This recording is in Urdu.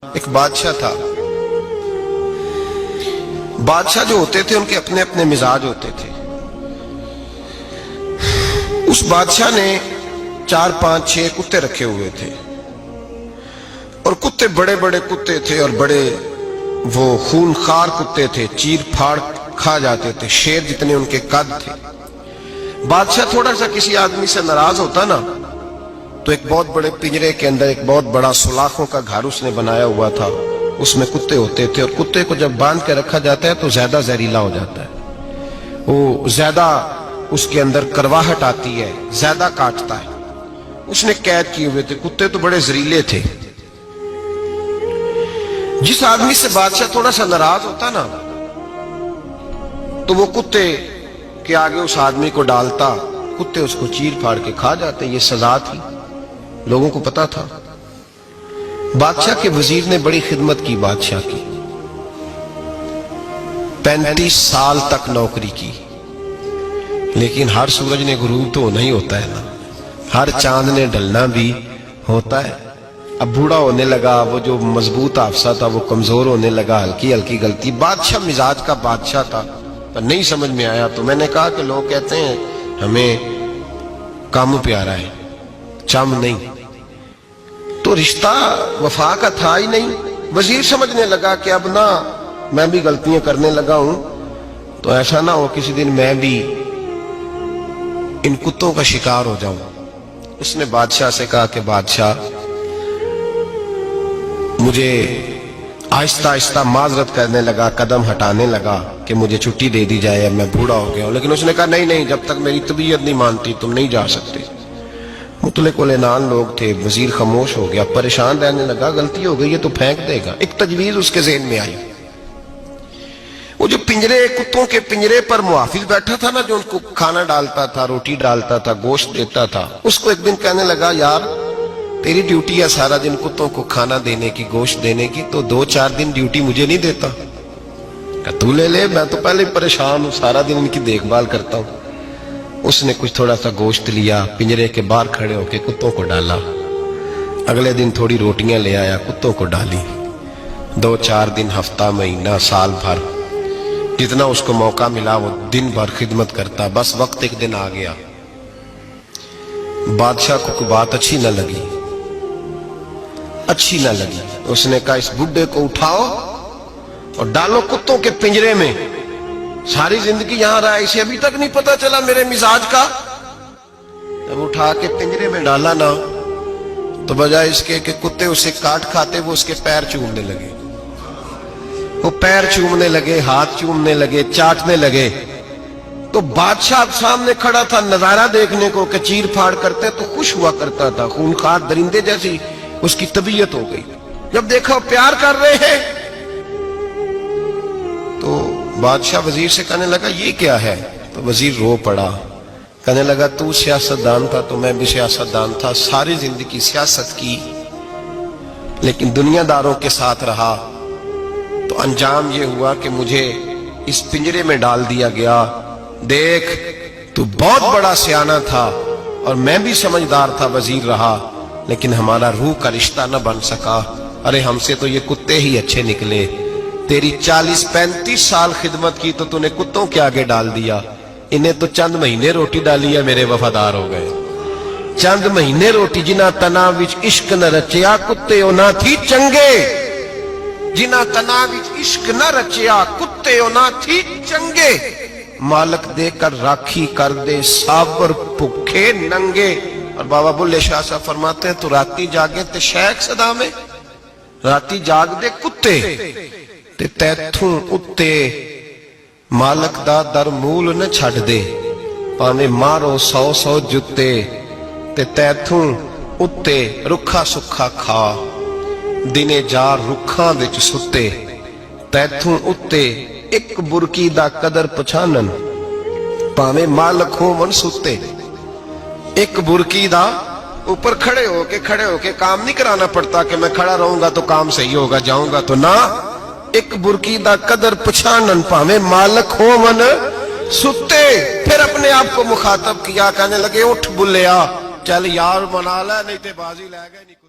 ایک بادشاہ تھا۔ بادشاہ جو ہوتے تھے ان کے اپنے اپنے مزاج ہوتے تھے۔ اس بادشاہ نے 4 5 6 کتے رکھے ہوئے تھے، اور کتے بڑے بڑے کتے تھے، اور بڑے وہ خونخوار کتے تھے، چیر پھاڑ کھا جاتے تھے، شیر جتنے ان کے قد تھے۔ بادشاہ تھوڑا سا کسی آدمی سے ناراض ہوتا نا تو ایک بہت بڑے پنجرے کے اندر ایک بہت بڑا سلاخوں کا گھر اس نے بنایا ہوا تھا، اس میں کتے ہوتے تھے، اور کتے کو جب باندھ کے رکھا جاتا ہے تو زیادہ زہریلا ہو جاتا ہے، وہ زیادہ اس کے اندر کرواہٹ آتی ہے، زیادہ کاٹتا ہے۔ اس نے قید کیے ہوئے تھے، کتے تو بڑے زہریلے تھے۔ جس آدمی سے بادشاہ تھوڑا سا ناراض ہوتا نا تو وہ کتے کے آگے اس آدمی کو ڈالتا، کتے اس کو چیر پھاڑ کے کھا جاتے۔ یہ سزا تھی، لوگوں کو پتا تھا۔ بادشاہ کے وزیر نے بڑی خدمت کی بادشاہ کی، 35 سال تک نوکری کی، لیکن ہر سورج نے غروب تو نہیں ہوتا ہے نا، ہر چاند نے ڈھلنا بھی ہوتا ہے۔ اب بوڑھا ہونے لگا، وہ جو مضبوط حافظہ تھا وہ کمزور ہونے لگا، ہلکی ہلکی غلطی۔ بادشاہ مزاج کا بادشاہ تھا، پر نہیں سمجھ میں آیا، تو میں نے کہا کہ لوگ کہتے ہیں ہمیں کام پیارا ہے، چم نہیں، تو رشتہ وفا کا تھا ہی نہیں۔ وزیر سمجھنے لگا کہ اب نہ میں بھی غلطیاں کرنے لگا ہوں، تو ایسا نہ ہو کسی دن میں بھی ان کتوں کا شکار ہو جاؤں۔ اس نے بادشاہ سے کہا کہ بادشاہ، مجھے آہستہ آہستہ معذرت کرنے لگا، قدم ہٹانے لگا کہ مجھے چھٹی دے دی جائے، اب میں بوڑھا ہو گیا ہوں۔ لیکن اس نے کہا نہیں نہیں، جب تک میری طبیعت نہیں مانتی تم نہیں جا سکتے۔ مطلق العنان لوگ تھے، وزیر خاموش ہو گیا، پریشان رہنے لگا، غلطی ہو گئی یہ تو پھینک دے گا۔ ایک تجویز اس کے ذہن میں آئی، وہ جو پنجرے، کتوں کے پنجرے پر محافظ بیٹھا تھا نا، جو ان کو کھانا ڈالتا تھا، روٹی ڈالتا تھا، گوشت دیتا تھا، اس کو ایک دن کہنے لگا یار تیری ڈیوٹی ہے سارا دن کتوں کو کھانا دینے کی، گوشت دینے کی، تو 2 4 دن ڈیوٹی مجھے نہیں دیتا؟ کہ تو لے لے، میں تو پہلے پریشان ہوں، سارا دن ان کی دیکھ بھال کرتا ہوں۔ اس نے کچھ تھوڑا سا گوشت لیا، پنجرے کے باہر کھڑے ہو کے کتوں کو ڈالا۔ اگلے دن تھوڑی روٹیاں لے آیا، کتوں کو ڈالی۔ 2 4 دن، ہفتہ، مہینہ، سال بھر، جتنا اس کو موقع ملا وہ دن بھر خدمت کرتا۔ بس وقت ایک دن آ گیا، بادشاہ کو کوئی بات اچھی نہ لگی۔ اس نے کہا اس بڈھے کو اٹھاؤ اور ڈالو کتوں کے پنجرے میں، ساری زندگی یہاں رہا، اسے ابھی تک نہیں پتا چلا میرے مزاج کا۔ جب اٹھا کے پنجرے میں ڈالا نا تو بجائے اس کے کہ کتے اسے کاٹ کھاتے، وہ اس کے پیر چومنے لگے، وہ پیر چومنے لگے، ہاتھ چومنے لگے، چاٹنے لگے۔ تو بادشاہ سامنے کھڑا تھا نظارہ دیکھنے کو کہ چیر پھاڑ کرتے تو خوش ہوا کرتا تھا، خونخوار درندے جیسی اس کی طبیعت ہو گئی۔ جب دیکھا وہ پیار کر رہے ہیں تو بادشاہ وزیر سے کہنے لگا یہ کیا ہے؟ تو وزیر رو پڑا، کہنے لگا تو سیاستدان تھا تو میں بھی سیاستدان تھا، ساری زندگی سیاست کی، لیکن دنیا داروں کے ساتھ رہا، تو انجام یہ ہوا کہ مجھے اس پنجرے میں ڈال دیا گیا۔ دیکھ تو بہت بڑا سیانہ تھا اور میں بھی سمجھدار تھا، وزیر رہا، لیکن ہمارا روح کا رشتہ نہ بن سکا۔ ارے ہم سے تو یہ کتے ہی اچھے نکلے، تیری 40 35 سال خدمت کی تو تو نے کتوں کے آگے ڈال دیا، انہیں تو چند مہینے روٹی ڈالی ہے، میرے وفادار ہو گئے۔ چند مہینے روٹی، جنہ تنا وچ عشق نہ رچیا کتے او نہ تھی چنگے، جنہ تنا وچ عشق نہ رچیا کتے او نہ تھی چنگے، مالک دے کر راکھی کر دے سابر بھوکے ننگے۔ اور بابا بلے شاہ صاحب فرماتے ہیں تو راتی جاگے تے شیخ صدا میں، راتی جاگ دے کتے تے تیتھوں اتے مالک دا در مول نہ چھڑ دے، پانے مارو 100 جتے تے تیتھوں اتے رکھا سکھا کھا، دنے جار رکھاں وچ ستے، تیتھوں اتے ایک برکی دا قدر پچھانن، پانے مالک ہو من ستے۔ ایک برکی دا اوپر کھڑے ہو کے کام نہیں کرانا پڑتا کہ میں کھڑا رہوں گا تو کام صحیح ہوگا، جاؤں گا تو نہ، ایک برکی دا قدر پچھانن، پاویں مالک ہو من ستے۔ پھر اپنے آپ کو مخاطب کیا، کہنے لگے اٹھ بلیا، چل یار منا لے، نہیں تے بازی لے گئے نہیں۔